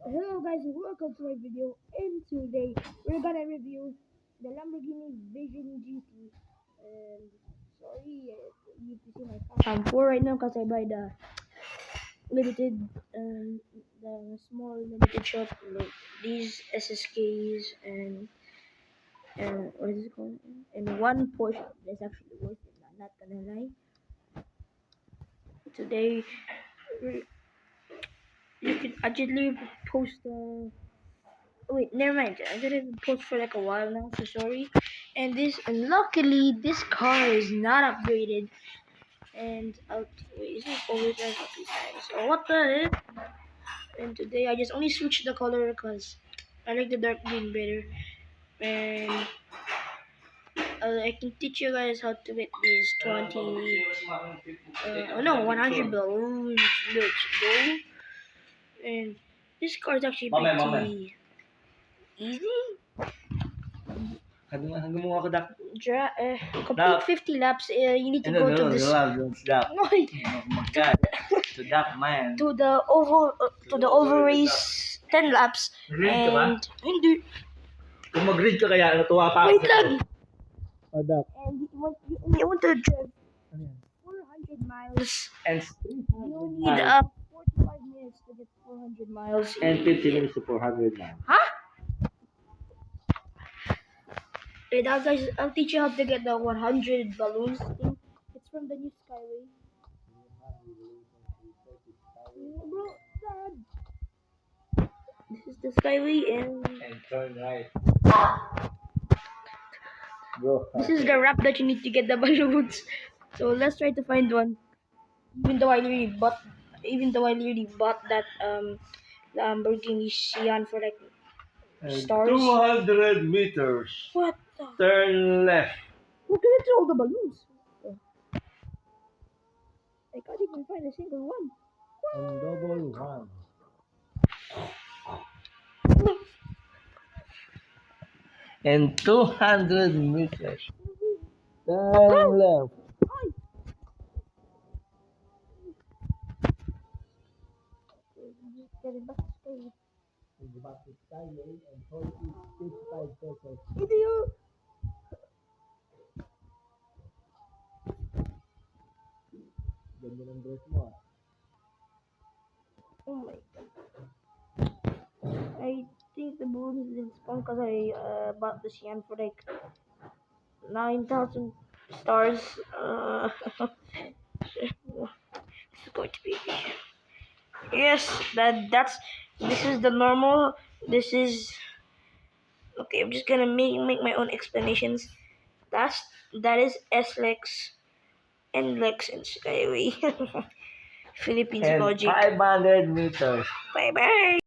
Hello guys, welcome to my video, and today we're gonna review the Lamborghini Vision GT. And sorry, you can see my car. I'm poor right now because I buy the limited, the small limited shop, like these SSKs and what is it called? And one Porsche that's actually worth it. I'm not gonna lie. Today, you can actually post wait, never mind. I didn't post for like a while now, so sorry. And luckily, this car is not upgraded. And wait, is it always like so what the heck? And today I just only switched the color because I like the dark green better. And I can teach you guys how to get these 100 balloons. Let's go. And this car is actually pretty easy. Hanggang mo ako dak. Complete 50 laps. You need to go to this. To dak man. To the oval race 10 laps. And hindi. Kung mag-read ka kaya natuwa pa ako. Wait lang. Oh, dak. And you want to drive 400 miles. And You need 45 minutes to get 400 miles. and 50 minutes to 400 miles. Huh? Wait, now guys, I'll teach you how to get the 100 balloons thing. It's from the new Skyway. Bro, Dad. This is the Skyway and turn right. Bro. This is the wrap that you need to get the balloons. So let's try to find one. Even though I already bought that Lamborghini Sian for like stars. 200 meters. What the? Turn left. Look at all the balloons. I can't even find a single one. And double one. And 200 meters. Turn left. Back to Skyway and hold it 55 seconds. Idiot! Ganda ng dress mo ah. Oh my god. I think the balloons didn't spawn because I bought the Sian for like 9,000 stars. This is going to be. Yes, this is the normal. This is okay. I'm just gonna make my own explanations. That is S-Lex, N-Lex, and Skyway. Philippines And logic. 500 meters. Bye bye.